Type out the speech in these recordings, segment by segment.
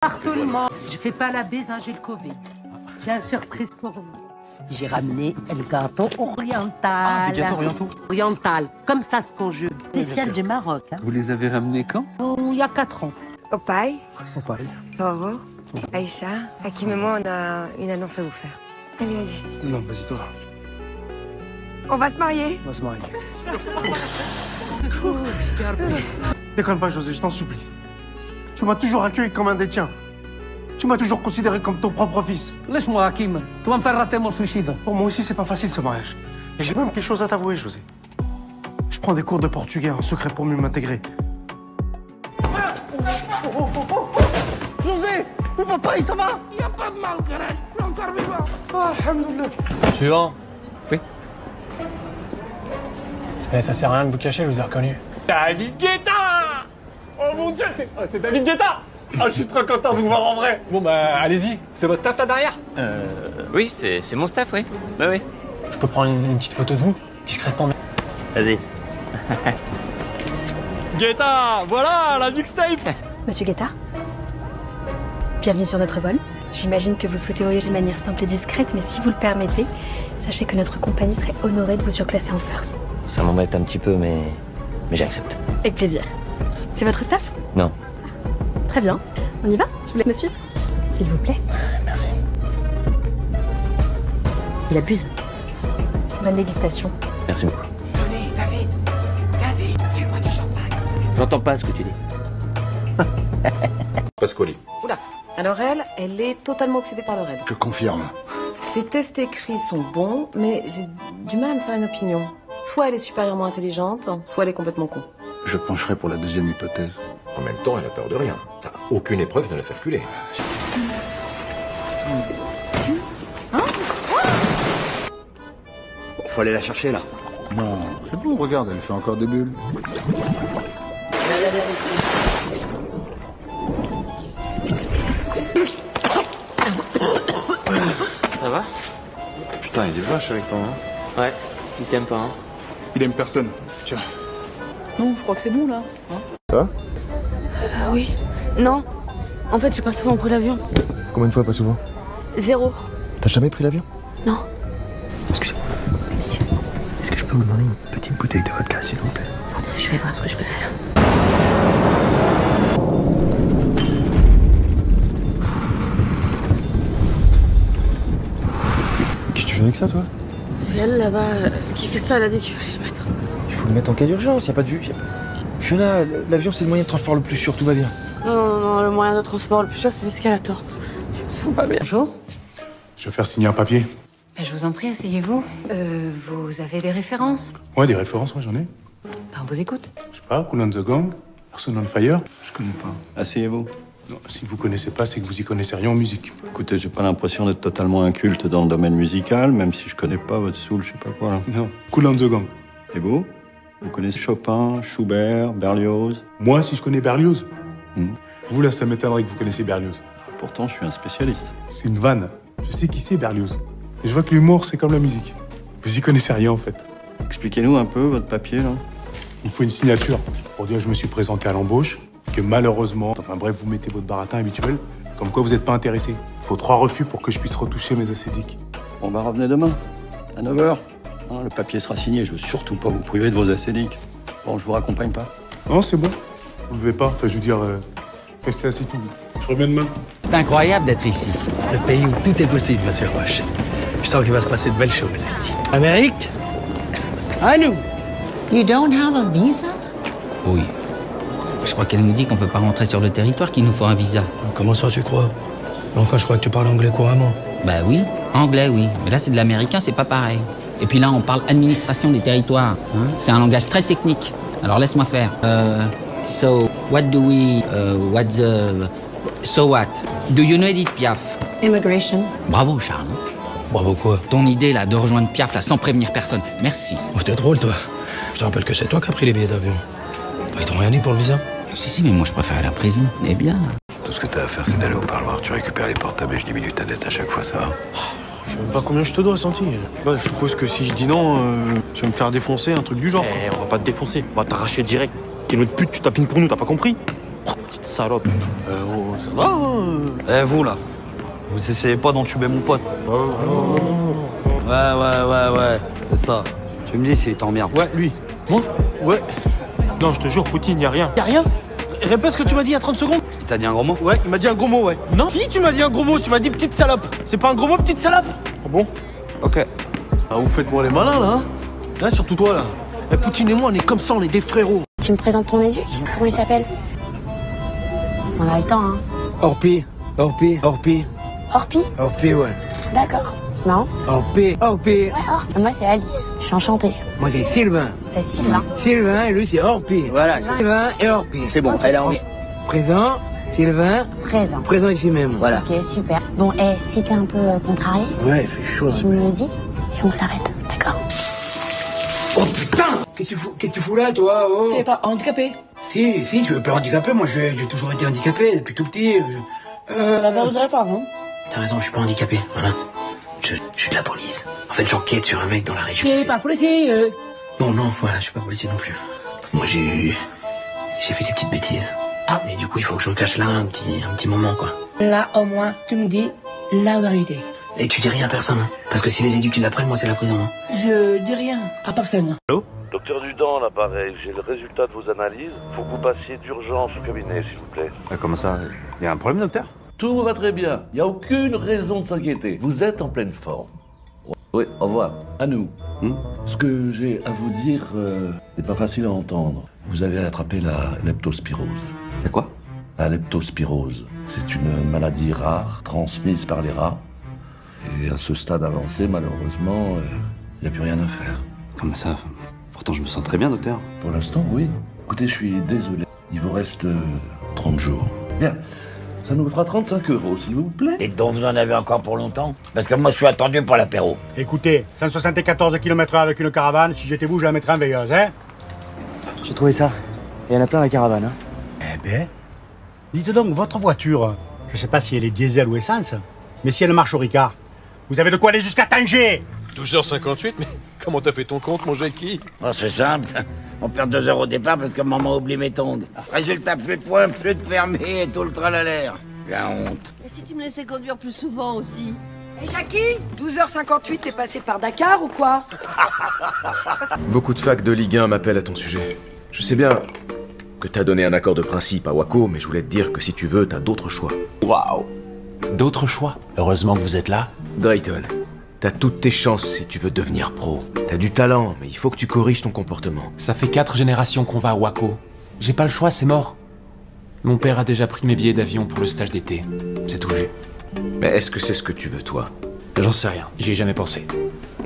Par tout le monde. Je fais pas la bise, hein, j'ai le Covid. J'ai une surprise pour vous. J'ai ramené le gâteau oriental. Ah, des gâteaux orientaux. Oriental, comme ça se conjugue. Spécial du Maroc. Hein. Vous les avez ramenés quand? Oh, il y a 4 ans. Opaï, Pareil. Toro, Aïcha, Hakim et moi, on a une annonce à vous faire. Allez, vas-y. Non, vas-y toi. On va se marier. On va se marier. Déconne pas, José, je t'en supplie. Tu m'as toujours accueilli comme un des tiens. Tu m'as toujours considéré comme ton propre fils. Laisse-moi, Hakim. Tu vas me faire rater mon suicide. Pour moi aussi, c'est pas facile ce mariage. Et j'ai même quelque chose à t'avouer, José. Je prends des cours de portugais en secret pour mieux m'intégrer. José, mon papa, ça va? Y a pas de mal, Karel. Je suis encore vivant. Oh, alhamdoulilah. Suivant. Oui. Eh, ça sert à rien de vous cacher, je vous ai reconnu. David Guetta! Oh mon Dieu, c'est David Guetta! Ah, je suis trop content de vous voir en vrai. Bon bah, allez-y. C'est votre staff là derrière? Oui, c'est mon staff, oui. Bah oui. Je peux prendre une petite photo de vous, discrètement. Vas-y. Guetta, voilà la mixtape. Monsieur Guetta, bienvenue sur notre vol. J'imagine que vous souhaitez voyager de manière simple et discrète, mais si vous le permettez, sachez que notre compagnie serait honorée de vous surclasser en first. Ça m'embête un petit peu, mais j'accepte. Avec plaisir. C'est votre staff? Non. Très bien. On y va? Je vous laisse me suivre. S'il vous plaît. Merci. Il abuse. Bonne dégustation. Merci beaucoup. David, fais-moi du champagne. J'entends pas ce que tu dis. Pasquali. Oula. Alors elle est totalement obsédée par le raid. Je confirme. Ses tests écrits sont bons, mais j'ai du mal à me faire une opinion. Soit elle est supérieurement intelligente, soit elle est complètement con. Je pencherai pour la deuxième hypothèse. En même temps, elle a peur de rien. Aucune épreuve ne la fait reculer. Faut aller la chercher, là. Non, c'est bon, regarde, elle fait encore des bulles. Ça va? Putain, il est vache avec toi, hein. Ouais. Il t'aime pas, hein? Il aime personne. Tiens. Non, je crois que c'est bon, là. Ça va? Oui. Non. En fait, j'ai pas souvent pris l'avion. Combien de fois, pas souvent? 0. T'as jamais pris l'avion? Non. Excusez-moi. Monsieur, Est-ce que je peux vous demander une petite bouteille de vodka, s'il vous plaît? je vais voir ce que je peux faire. Qu'est-ce que tu fais avec ça, toi? C'est elle, là-bas, qui fait ça. Elle a dit qu'il fallait le mettre. Il faut le mettre en cas d'urgence, y a pas de vue. Fiona, l'avion, c'est le moyen de transport le plus sûr, tout va bien. Non, le moyen de transport le plus sûr, c'est l'escalator. Je me sens pas bien. Bonjour. Je vais faire signer un papier. Je vous en prie, asseyez-vous. Vous avez des références? Ouais, des références, j'en ai. On vous écoute. Je sais pas, Cool and the Gang, Person on Fire. Je connais pas. Asseyez-vous. Non, si vous connaissez pas, c'est que vous y connaissez rien en musique. Écoutez, j'ai pas l'impression d'être totalement inculte dans le domaine musical, même si je connais pas votre soul, je sais pas quoi. Là. Non, Cool and the Gang. Et vous? Vous connaissez Chopin, Schubert, Berlioz? Moi, si je connais Berlioz. Vous, là, ça m'étonnerait que vous connaissiez Berlioz. Pourtant, je suis un spécialiste. C'est une vanne. Je sais qui c'est, Berlioz. Et je vois que l'humour, c'est comme la musique. Vous y connaissez rien, en fait. Expliquez-nous un peu votre papier, là. Il faut une signature pour dire que je me suis présenté à l'embauche, que malheureusement, enfin bref, vous mettez votre baratin habituel, comme quoi vous n'êtes pas intéressé. Il faut 3 refus pour que je puisse retoucher mes acédiques. Bon, bah revenez demain, à 9h. Le papier sera signé, je veux surtout pas vous priver de vos acédiques. Bon, je vous raccompagne pas. Non, c'est bon. Vous levez pas. Enfin, je veux dire, restez assis tout. Je reviens demain. C'est incroyable d'être ici. Le pays où tout est possible, monsieur Roche. Je sens qu'il va se passer de belles choses ici. Amérique, à nous. You don't have a visa? Oui. Je crois qu'elle nous dit qu'on peut pas rentrer sur le territoire, qu'il nous faut un visa. Comment ça, tu crois? Enfin, je crois que tu parles anglais couramment. Bah oui, anglais, oui. Mais là, c'est de l'américain, c'est pas pareil. Et puis là, on parle administration des territoires. Hein. C'est un langage très technique. Alors, laisse-moi faire. So, what do we... what the... So what? Do you know Edith Piaf? Immigration. Bravo, Charles. Bravo quoi? Ton idée, là, de rejoindre Piaf, là, sans prévenir personne. Merci. Oh, t'es drôle, toi. Je te rappelle que c'est toi qui as pris les billets d'avion. Ils t'ont rien dit pour le visa? Si, mais moi, je préfère la prison. Eh bien... Tout ce que t'as à faire, c'est d'aller au parloir. Tu récupères les portables et je diminue ta dette à chaque fois, ça va? Je sais même pas combien je te dois, Santi. Bah, je suppose que si je dis non, tu vas me faire défoncer, un truc du genre. Eh, on va pas te défoncer, on va t'arracher direct. T'es notre pute, tu tapines pour nous, t'as pas compris? Petite salope. ça va, hein. Vous, là, vous essayez pas d'entuber mon pote. Ouais, c'est ça. Tu me dis s'il t'emmerde. Ouais, lui. Moi? Ouais. Non, je te jure, Poutine, y a rien. Y'a rien? Répète ce que tu m'as dit il y a 30 secondes. Il t'a dit un gros mot? Ouais, il m'a dit un gros mot, ouais. Non. Si, tu m'as dit un gros mot, tu m'as dit petite salope. C'est pas un gros mot, petite salope? Ah bon? Ok. Ah, vous faites-moi les malins, là, hein. Là, surtout toi, là. Et Poutine et moi, on est comme ça, on est des frérots. Tu me présentes ton éduc? Comment il s'appelle? On a le temps, hein. Orpi. Orpi? Orpi, ouais. D'accord. C'est marrant. Orpi. Ouais, moi c'est Alice. Je suis enchantée. Moi, c'est Sylvain. Sylvain. Sylvain, et lui, c'est Orpi. Voilà, Sylvain et Orpi. c'est bon, elle a envie. Présent, Sylvain. Présent. Présent ici même. Voilà. Ok, super. Bon, si t'es un peu contrarié, Ouais, il fait chaud. tu me le dis et on s'arrête. D'accord? Oh putain! Qu'est-ce que tu fous là, toi? Oh. Tu es pas handicapé? Si, je veux pas handicapé. Moi, j'ai toujours été handicapé depuis tout petit. Vous aurez pardon. T'as raison, je suis pas handicapé. Voilà. Je suis de la police. En fait, j'enquête sur un mec dans la région. Tu es pas policier. Non, voilà, je suis pas policier non plus. Moi, j'ai fait des petites bêtises. Ah. Et du coup, il faut que je me cache là un petit moment, quoi. Là, au moins, tu me dis la vérité. Et tu dis rien à personne, hein. Parce que si les éduques ils l'apprennent, moi, c'est la prison. Hein. Je dis rien à personne. Allô? Docteur Dudon, l'appareil, j'ai le résultat de vos analyses. Faut que vous passiez d'urgence au cabinet, s'il vous plaît. Ah, comment ça? Il y a un problème, docteur? Tout va très bien. Il n'y a aucune raison de s'inquiéter. Vous êtes en pleine forme. Oui, au revoir. À nous. Ce que j'ai à vous dire n'est pas facile à entendre. Vous avez attrapé la leptospirose. C'est quoi? La leptospirose. C'est une maladie rare, transmise par les rats. Et à ce stade avancé, malheureusement, il n'y a plus rien à faire. Comment ça? Pourtant, je me sens très bien, docteur. Pour l'instant, oui. Écoutez, je suis désolé. Il vous reste 30 jours. Bien. Ça nous fera 35 €, s'il vous plaît. Et donc vous en avez encore pour longtemps? Parce que moi je suis attendu pour l'apéro. Écoutez, 174 km/h avec une caravane, si j'étais vous, je la mettrais en veilleuse, hein? J'ai trouvé ça. Il y en a plein la caravane, hein. Eh ben, dites donc, votre voiture, je sais pas si elle est diesel ou essence, mais si elle marche au Ricard, vous avez de quoi aller jusqu'à Tanger! 12h58, mais comment t'as fait ton compte, mon Jackie? Oh, c'est simple. On perd 2 heures au départ parce que maman oublie mes tongs. Résultat, plus de points, plus de permis et tout le tralalaire. La honte. Et si tu me laissais conduire plus souvent aussi? Et Jackie, 12h58, t'es passé par Dakar ou quoi? Beaucoup de facs de Ligue 1 m'appellent à ton sujet. Je sais bien que t'as donné un accord de principe à Waco, mais je voulais te dire que si tu veux, t'as d'autres choix. Waouh! D'autres choix? Heureusement que vous êtes là. Drayton, t'as toutes tes chances si tu veux devenir pro. T'as du talent, mais il faut que tu corriges ton comportement. Ça fait 4 générations qu'on va à Waco. J'ai pas le choix, c'est mort. Mon père a déjà pris mes billets d'avion pour le stage d'été. C'est tout vu. Mais est-ce que c'est ce que tu veux, toi? J'en sais rien, j'y ai jamais pensé.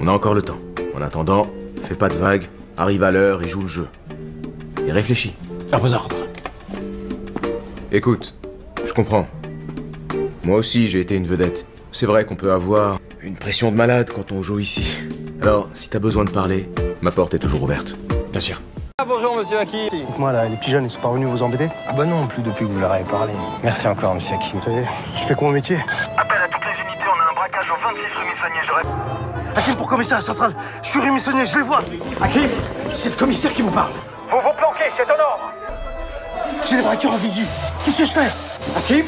On a encore le temps. En attendant, fais pas de vagues, arrive à l'heure et joue le jeu. Et réfléchis. À vos ordres. Écoute, je comprends. Moi aussi, j'ai été une vedette. C'est vrai qu'on peut avoir une pression de malade quand on joue ici. Alors, si t'as besoin de parler, ma porte est toujours ouverte. Bien sûr. Ah, bonjour, monsieur Hakim. Dites-moi, là, les petits jeunes, ils sont pas venus vous embêter? Ah bah non, plus depuis que vous leur avez parlé. Merci encore, monsieur Hakim. Vous savez, je fais quoi mon métier? Appel à toutes les unités, on a un braquage au 26 rue Missonnier, je répète. Hakim pour commissariat central. Je suis rue Missonnier, je les vois. Hakim, c'est le commissaire qui vous parle. Vous vous planquez, c'est un ordre. J'ai des braqueurs en visu. Qu'est-ce que je fais? Hakim,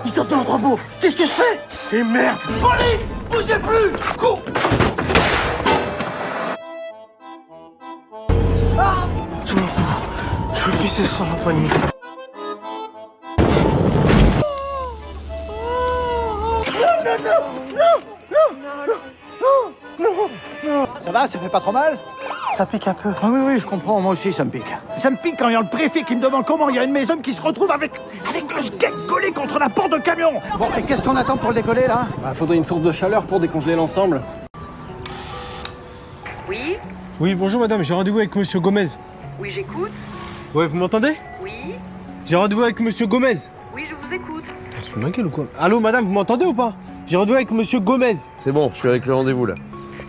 ils sortent de l'entrepôt. Qu'est-ce que je fais? Et merde! Police! Bougez plus! Cours! Ah! Je m'en fous. Je vais pisser sur ma poignée. Non. Ça va, ça fait pas trop mal? Ça pique un peu. Ah oui, je comprends, moi aussi ça me pique. Ça me pique quand il y a le préfet qui me demande comment il y a une de mes hommes qui se retrouve avec le skate collé contre la porte de camion. Bon, et qu'est-ce qu'on attend pour le décoller, là? Faudrait une source de chaleur pour décongeler l'ensemble. Oui? Oui, bonjour madame, j'ai rendez-vous avec monsieur Gomez. Oui, j'écoute. Ouais, vous m'entendez? Oui? J'ai rendez-vous avec monsieur Gomez. Oui, je vous écoute. Elle se fout de ma gueule ou quoi? Allô madame, vous m'entendez ou pas? J'ai rendez-vous avec monsieur Gomez. C'est bon, je suis avec le rendez-vous là.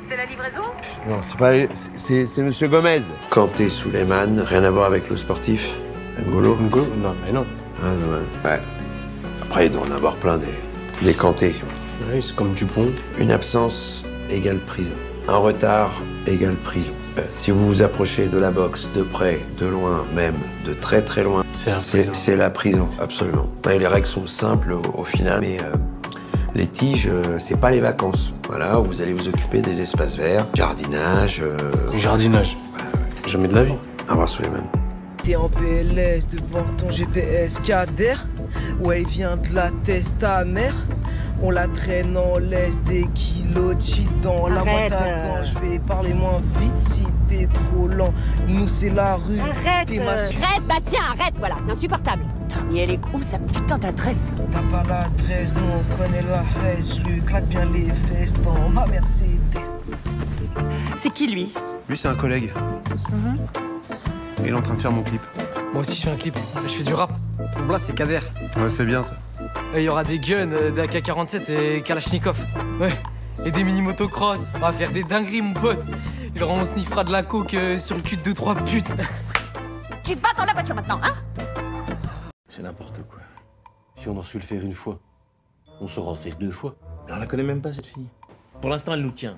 C'est la livraison? Non, c'est pas... C'est monsieur Gomez. Kanté Souleymane, rien à voir avec le sportif. N'Golo? Non, mais non. Ah, non, ouais. Après, il doit en avoir plein des Kanté. Oui, c'est comme Dupont. Une absence égale prison. Un retard égale prison. Si vous vous approchez de la boxe, de près, de loin, même de très très loin, c'est la prison, absolument. Et les règles sont simples au final, mais les tiges, c'est pas les vacances. Voilà, vous allez vous occuper des espaces verts, jardinage. Jardinage. Jamais de la vie. Au revoir, Suleiman. T'es en PLS devant ton GPS Kader. Ouais, il vient de la test ta mère. On la traîne en laisse des kilos de shit dans la boîte à gants. Je vais parler moins vite si t'es trop lent. Nous c'est la rue. Arrête, Bastien, arrête, voilà, c'est insupportable. Putain, mais elle est où sa putain d'adresse? T'as pas l'adresse, nous on connaît l'adresse. Je lui claque bien les fesses dans ma Mercedes. C'est qui lui? Lui, c'est un collègue. Il est en train de faire mon clip. Moi aussi, je fais un clip. Je fais du rap. Donc là, c'est Kader. Ouais, c'est bien ça. Il y aura des guns, des AK-47 et Kalachnikov. Ouais. Et des mini-motocross. On va faire des dingueries, mon pote. Genre, on sniffera de la coke sur le cul de 2-3 putes. Tu vas dans la voiture maintenant, hein? C'est n'importe quoi. Si on a su le faire une fois, on saura le faire 2 fois. On la connaît même pas, cette fille. Pour l'instant, elle nous tient.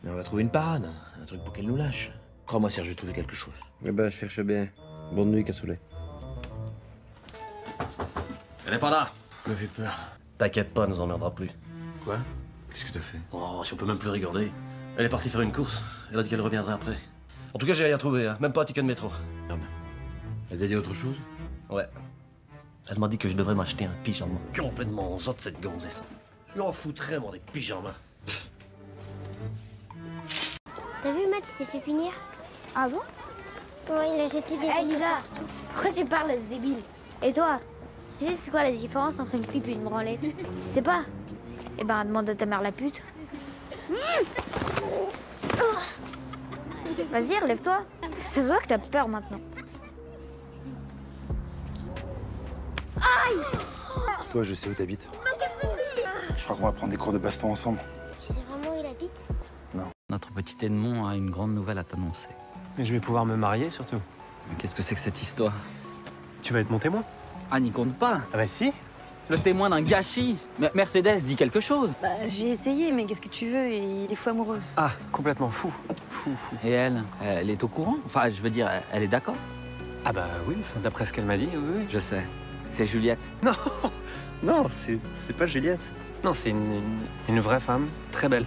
Mais on va trouver une parade, un truc pour qu'elle nous lâche. Crois-moi, Serge, j'ai trouvé quelque chose. Eh ben, je cherche bien. Bonne nuit, Cassoulet. Elle est pas là. Me fait peur. T'inquiète pas, elle nous emmerdera plus. Quoi? Qu'est-ce que t'as fait? Oh, si on peut même plus regarder. Elle est partie faire une course. Elle a dit qu'elle reviendrait après. En tout cas, j'ai rien trouvé, hein. Même pas un ticket de métro. Merde. Elle t'a dit autre chose? Ouais. Elle m'a dit que je devrais m'acheter un pyjama. Complètement zot cette gonzesse. Je lui en foutrais, moi, des pyjamas. T'as vu, Matt, il s'est fait punir. Ah bon? Ouais, il a jeté des feuilles partout. Pourquoi tu parles à ce débile? Et toi, tu sais c'est quoi la différence entre une pipe et une branlette? Tu sais pas? Eh ben, demande à ta mère la pute. Vas-y, relève-toi. Ça se voit que t'as peur maintenant. Aïe! Toi, je sais où t'habites. Je crois qu'on va prendre des cours de baston ensemble. Tu sais vraiment où il habite? Non. Notre petit Edmond a une grande nouvelle à t'annoncer. Et je vais pouvoir me marier, surtout. Qu'est-ce que c'est que cette histoire? Tu vas être mon témoin? Ah, n'y compte pas. Ah bah si. Le témoin d'un gâchis. Mercedes dit quelque chose. Bah, j'ai essayé, mais qu'est-ce que tu veux? Il est fou amoureux. Ah, complètement fou. Fou. Et elle est au courant? Enfin, je veux dire, elle est d'accord? Ah bah oui, d'après ce qu'elle m'a dit, oui. Je sais. C'est Juliette. Non, c'est pas Juliette. Non, c'est une vraie femme, très belle.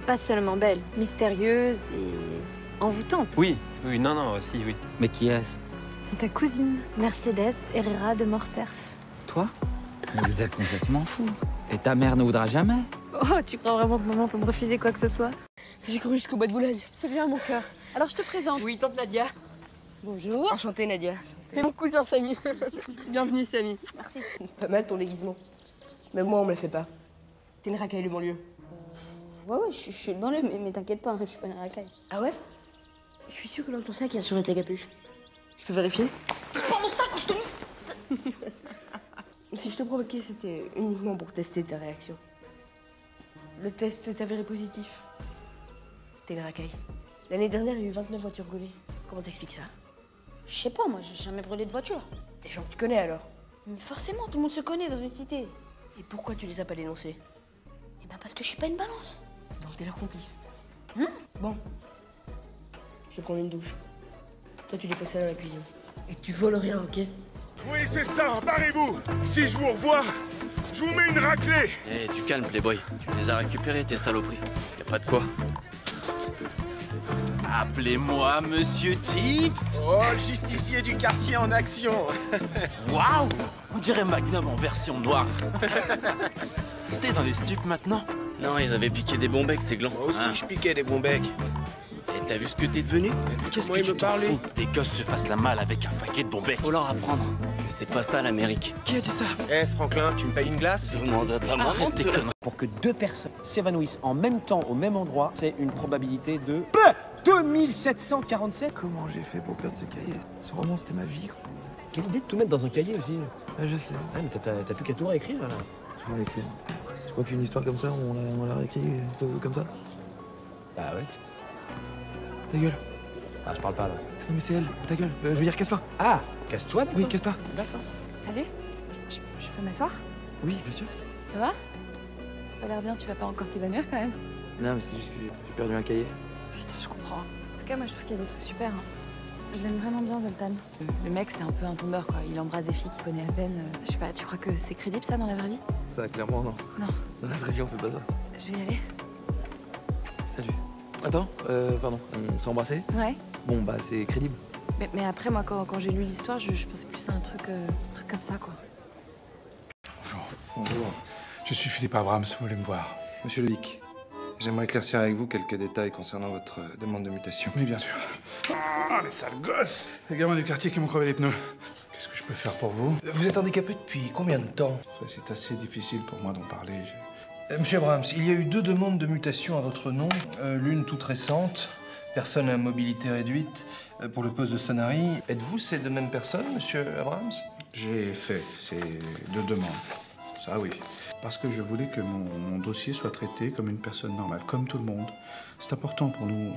Pas seulement belle, mystérieuse et envoûtante. Oui, non, aussi, oui. Mais qui est-ce? C'est ta cousine, Mercedes Herrera de Morcerf. Toi? Mais vous êtes complètement fou. Et ta mère ne voudra jamais? Oh, tu crois vraiment que maman peut me refuser quoi que ce soit? J'ai cru jusqu'au bout de Boulogne. C'est bien, mon cœur. Alors, je te présente. Oui, tante Nadia. Bonjour. Enchantée, Nadia. Et mon cousin Samy. Bienvenue, Samy. Merci. Pas mal ton déguisement. Même moi, on me le fait pas. T'es une racaille de banlieue. Ouais, je suis le banlieue, mais t'inquiète pas, je suis pas une racaille. Ah ouais? Je suis sûre que dans ton sac, il y a sûrement ta capuche. Je peux vérifier? Je prends mon sac quand je te mis. Si je te provoquais, c'était uniquement pour tester ta réaction. Le test s'est avéré positif. T'es une racaille. L'année dernière, il y a eu 29 voitures brûlées. Comment t'expliques ça? Je sais pas, moi, j'ai jamais brûlé de voiture. Des gens que tu connais alors? Mais forcément, tout le monde se connaît dans une cité. Et pourquoi tu les as pas dénoncés? Eh ben parce que je suis pas une balance. Donc t'es leur complice. Bon. Je vais prendre une douche. Toi, tu déposes ça dans la cuisine. Et tu voles rien, ok? Oui, c'est ça, barrez-vous. Si je vous revois, je vous mets une raclée. Eh, du calme, Playboy. Tu les as récupérés, tes saloperies. Y a pas de quoi. Appelez-moi Monsieur Tips. Oh, le justicier du quartier en action. Waouh, on dirait Magnum en version noire. T'es dans les stupes maintenant? Non, ils avaient piqué des bons becs, ces glands. Moi aussi, je piquais des bons becs. Et t'as vu ce que t'es devenu? Qu'est-ce que tu me parlais? Des gosses se fassent la malle avec un paquet de bons becs. Faut leur apprendre que c'est pas ça l'Amérique. Qui a dit ça? Eh, Franklin, tu me payes une glace? Demande à ta maman, t'es conneries. Pour que 2 personnes s'évanouissent en même temps au même endroit, c'est une probabilité de 2747. Comment j'ai fait pour perdre ce cahier? Ce roman, c'était ma vie, quoi. Quelle idée de tout mettre dans un cahier aussi. Ouais, je sais. Ouais, mais t'as plus qu'à tout réécrire, là. Tout réécrire. Tu crois qu'une histoire comme ça, on l'a réécrit comme ça? Bah ouais. Ta gueule. Ah, je parle pas, là. Non, mais c'est elle. Ta gueule. Je veux dire, casse-toi. Ah, casse-toi, d'accord. Oui, casse-toi. D'accord. Salut. Je peux m'asseoir? Oui, bien sûr. Ça va? T'as l'air bien, tu vas pas encore t'évanouir quand même? Non, mais c'est juste que j'ai perdu un cahier. Putain, je comprends. cas, moi, je trouve qu'il y a des trucs super. Hein. Je l'aime vraiment bien, Zoltan. Le mec, c'est un peu un tombeur, quoi. Il embrasse des filles qu'il connaît à peine. Je sais pas, tu crois que c'est crédible, ça, dans la vraie vie? Ça, clairement, non. Non. Dans la vraie vie, on fait pas ça. Je vais y aller. Salut. Attends, pardon, on s'est embrassé? Ouais. Bon, bah, c'est crédible. Mais après, moi, quand j'ai lu l'histoire, je pensais plus à un truc comme ça, quoi. Bonjour. Je suis Philippe Abrams, vous voulez me voir? Monsieur Levic, j'aimerais éclaircir avec vous quelques détails concernant votre demande de mutation. Mais bien sûr. Ah, les sales gosses! Les gamins du quartier qui m'ont crevé les pneus. Qu'est-ce que je peux faire pour vous? Vous êtes handicapé depuis combien de temps? Ça, c'est assez difficile pour moi d'en parler. Monsieur Abrams, il y a eu 2 demandes de mutation à votre nom. L'une toute récente, personne à mobilité réduite, pour le poste de Sanary. Êtes-vous ces 2 mêmes personnes, monsieur Abrams? J'ai fait ces 2 demandes. Ça, oui. Parce que je voulais que mon dossier soit traité comme une personne normale, comme tout le monde. C'est important pour nous,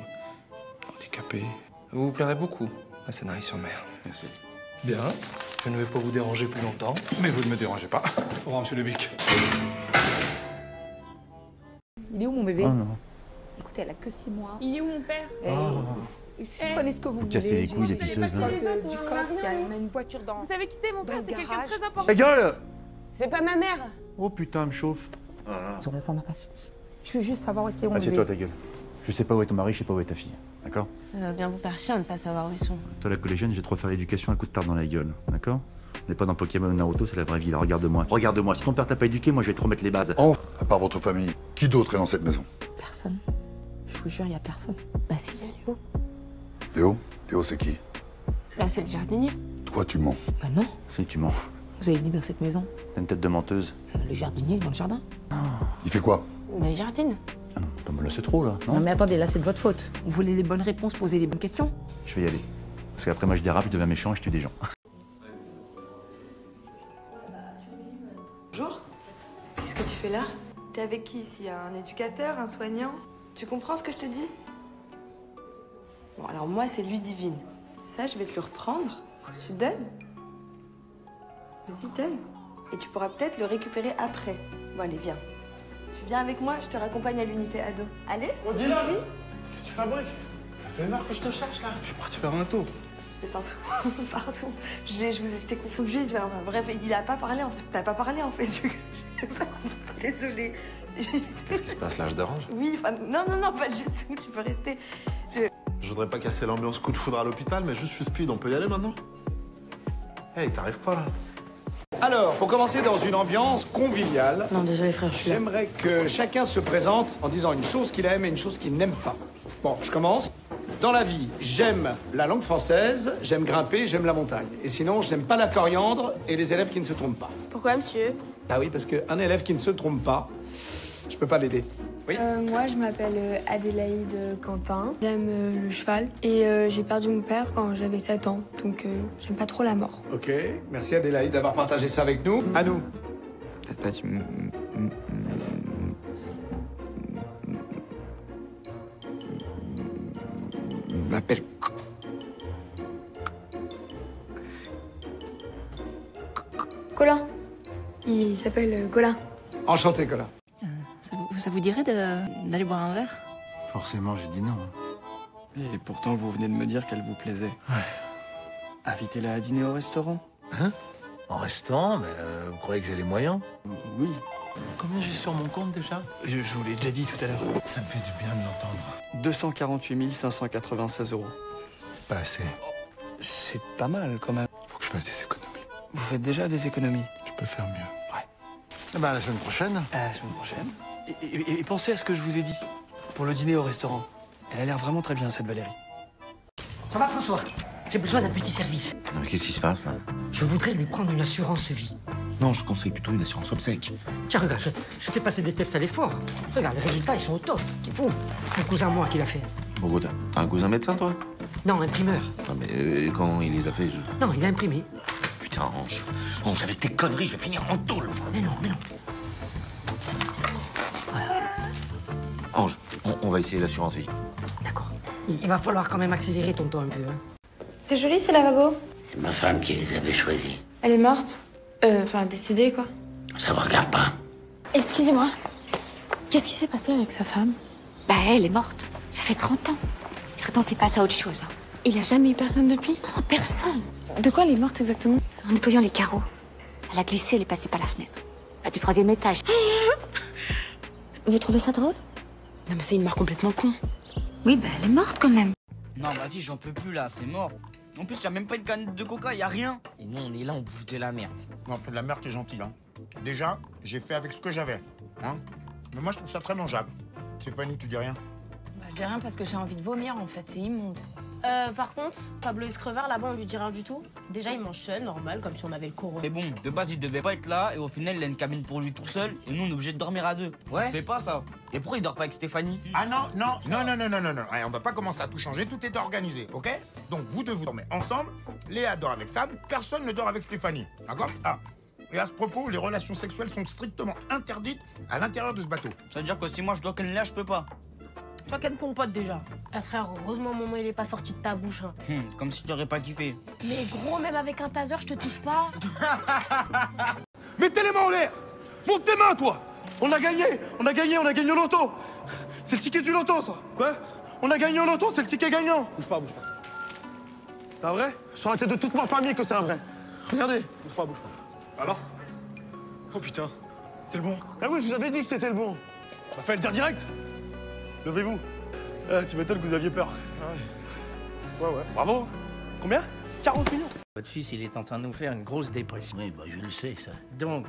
handicapés. Vous vous plairez beaucoup à Sanary-sur-Mer. Merci. Bien. Je ne vais pas vous déranger plus longtemps. Mais vous ne me dérangez pas. Au revoir, monsieur Lebic. Il est où, mon bébé? Oh non. Écoutez, elle a que 6 mois. Il est où, mon père? Prenez ce que vous voulez. Casser les couilles des J'ai pisseuses, pas hein. du coffre, on a une voiture dans... Vous savez qui c'est, mon père? C'est quelqu'un de très important. Ta gueule! C'est pas ma mère. Oh putain, elle me chauffe. Ils auraient pas ma patience. Je veux juste savoir où est-ce qu'il est, mon bébé. Assieds-toi, ta gueule. Je sais pas où est ton mari, je sais pas où est ta fille. D'accord? Ça va bien vous faire chier de ne pas savoir où ils sont. Toi, la collégienne, je vais te refaire l'éducation à coup de tarte dans la gueule. D'accord? On n'est pas dans Pokémon ou Naruto, c'est la vraie vie. Là, regarde-moi. Regarde-moi. Si ton père t'a pas éduqué, moi, je vais te remettre les bases. Oh, à part votre famille, qui d'autre est dans cette maison? Personne. Je vous jure, il y a personne. Bah si, il y a Léo. Léo? Léo, c'est qui? Là, c'est le jardinier. Toi, tu mens. Bah non. Si, tu mens. Vous avez dit dans cette maison. T'as une tête de menteuse. Le jardinier est dans le jardin. Il fait quoi? Bah, il jardine. Attends, mais là, c'est trop, là. Non, mais attendez, là, c'est de votre faute. Vous voulez les bonnes réponses, posez les bonnes questions. Je vais y aller. Parce qu'après, moi, je dérape, je deviens méchant et je tue des gens. Bonjour. Qu'est-ce que tu fais là? T'es avec qui ici? Un éducateur, un soignant? Tu comprends ce que je te dis? Bon, alors moi, c'est Ludivine. Ça, je vais te le reprendre. Tu donnes? Vas-y, donne. Et tu pourras peut-être le récupérer après. Bon, allez, viens. Tu viens avec moi, je te raccompagne à l'unité ado. Allez? On dit là, qu'est-ce que tu fabriques? Ça fait une heure que je te cherche là. Je suis parti faire un tour. C'est un souvent, pardon. Je t'ai confondu. Enfin, bref, il a pas parlé en fait. T'as pas parlé en fait. Je n'ai pas compris. Désolée. Qu'est-ce qui se passe là? Je dérange? Oui, enfin, non, pas de tout. Tu peux rester. Je voudrais pas casser l'ambiance coup de foudre à l'hôpital, mais juste je suis speed, on peut y aller maintenant? Hey, t'arrives pas là? Alors, pour commencer dans une ambiance conviviale, Non, désolé frère, je suis là. j'aimerais que chacun se présente en disant une chose qu'il aime et une chose qu'il n'aime pas. Bon, je commence. Dans la vie, j'aime la langue française, j'aime grimper, j'aime la montagne. Et sinon, je n'aime pas la coriandre et les élèves qui ne se trompent pas. Pourquoi, monsieur? Ah oui, parce qu'un élève qui ne se trompe pas, je peux pas l'aider. Oui. Moi, je m'appelle Adélaïde Quentin. J'aime le cheval et j'ai perdu mon père quand j'avais 7 ans, donc j'aime pas trop la mort. Ok, merci Adélaïde d'avoir partagé ça avec nous. À nous. Peut-être pas, tu m'appelles. Colin. Il s'appelle Colin. Enchanté, Colin. Ça vous dirait d'aller boire un verre? Forcément, j'ai dit non. Et pourtant, vous venez de me dire qu'elle vous plaisait. Ouais. Invitez-la à dîner au restaurant. Hein? En restaurant? Mais vous croyez que j'ai les moyens? Oui. Combien j'ai sur mon compte déjà? Je vous l'ai déjà dit tout à l'heure. Ça me fait du bien de l'entendre. 248 596 €. Pas assez. C'est pas mal quand même. Faut que je fasse des économies. Vous faites déjà des économies? Je peux faire mieux. Ouais. Eh ben, à la semaine prochaine. À la semaine prochaine. Et pensez à ce que je vous ai dit. Pour le dîner au restaurant. Elle a l'air vraiment très bien, cette Valérie. Ça va, François? J'ai besoin d'un petit service. Non, mais qu'est-ce qui se passe là? Je voudrais lui prendre une assurance vie. Non, je conseille plutôt une assurance obsèque. Tiens, regarde, je fais passer des tests à l'effort. Regarde, les résultats, ils sont au top. C'est fou. C'est un cousin à moi qui l'a fait. Pourquoi t'as un cousin médecin, toi? Non, imprimeur. Non, mais comment il les a fait? Non, il a imprimé. Putain, Ange, avec tes conneries, je vais finir en tôle. Mais non. Ange, on va essayer l'assurance vie. D'accord. Il va falloir quand même accélérer ton temps un peu. Hein. C'est joli, ces lavabos. C'est ma femme qui les avait choisis. Elle est morte. Enfin, décédée, quoi. Ça me regarde pas. Excusez-moi. Qu'est-ce qui s'est passé avec sa femme? Bah, elle est morte. Ça fait 30 ans. Attends, t'es passe à autre chose. Il a jamais eu personne depuis? Oh, personne. De quoi elle est morte exactement? En nettoyant les carreaux. Elle a glissé, elle est passée par la fenêtre. Du 3e étage. Vous trouvez ça drôle? Non mais c'est une mort complètement con. Oui, bah elle est morte quand même. Non, vas-y, j'en peux plus là, c'est mort. En plus, y'a même pas une canette de coca, y'a rien. Et nous, on est là, on bouffe de la merde. Non, fait de la merde, t'es gentil, hein. Déjà, j'ai fait avec ce que j'avais, hein. Mais moi, je trouve ça très mangeable. Stéphanie, tu dis rien? Bah, je dis rien parce que j'ai envie de vomir, en fait, c'est immonde. Par contre, Pablo Escreveur, là-bas, on lui dit rien du tout. Déjà, il mange seul, normal, comme si on avait le corona. Mais bon, de base, il devait pas être là, et au final, il a une cabine pour lui tout seul, et nous, on est obligé de dormir à deux. Ouais. Ça se fait pas, ça. Et pourquoi il dort pas avec Stéphanie? Ah non. Ouais, on va pas commencer à tout changer, tout est organisé, ok? Donc, vous deux, vous dormez ensemble, Léa dort avec Sam, personne ne dort avec Stéphanie, d'accord? Ah. Et à ce propos, les relations sexuelles sont strictement interdites à l'intérieur de ce bateau. Ça veut dire que si moi, je dois ken Léa, je peux pas. Toi, ken ton pote, déjà. Ah, frère, heureusement, maman, il est pas sorti de ta bouche, hein. Comme si tu aurais pas kiffé. Mais gros, même avec un taser, je te touche pas. Mettez les mains en l'air! Monte tes mains, toi! On a gagné au loto! C'est le ticket du loto, ça! Quoi? On a gagné au loto, c'est le ticket gagnant! Bouge pas. C'est un vrai? Sur la tête de toute ma famille que c'est un vrai. Regardez! Bouge pas. Alors? Oh putain, c'est le bon. Ah oui, je vous avais dit que c'était le bon. Bah, fallait le dire direct! Levez-vous. Tu m'étonnes que vous aviez peur. Ouais. Bravo. Combien? 40 millions. Votre fils, il est en train de nous faire une grosse dépression. Oui, bah je le sais, ça. Donc,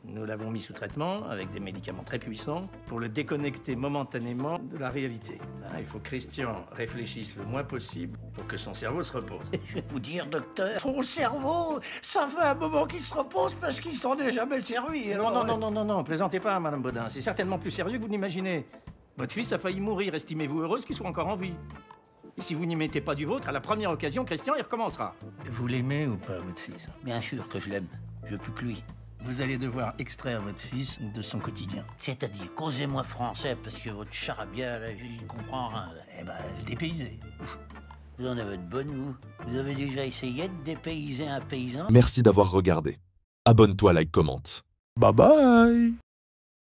nous l'avons mis sous traitement avec des médicaments très puissants pour le déconnecter momentanément de la réalité. Ah, il faut que Christian réfléchisse le moins possible pour que son cerveau se repose. Je vais vous dire, docteur, son cerveau, ça fait un moment qu'il se repose parce qu'il s'en est jamais servi. Non, plaisantez pas, Madame Baudin. C'est certainement plus sérieux que vous n'imaginez. Votre fils a failli mourir, estimez-vous heureuse qu'il soit encore en vie. Et si vous n'y mettez pas du vôtre, à la première occasion, Christian, il recommencera. Vous l'aimez ou pas, votre fils? Bien sûr que je l'aime. Je veux plus que lui. Vous allez devoir extraire votre fils de son quotidien. C'est-à-dire, causez-moi français, parce que votre charabia, là, je ne comprends rien. Là. Eh ben, dépayser. Vous en avez de bonnes, vous. Vous avez déjà essayé de dépayser un paysan? Merci d'avoir regardé. Abonne-toi, like, commente. Bye bye.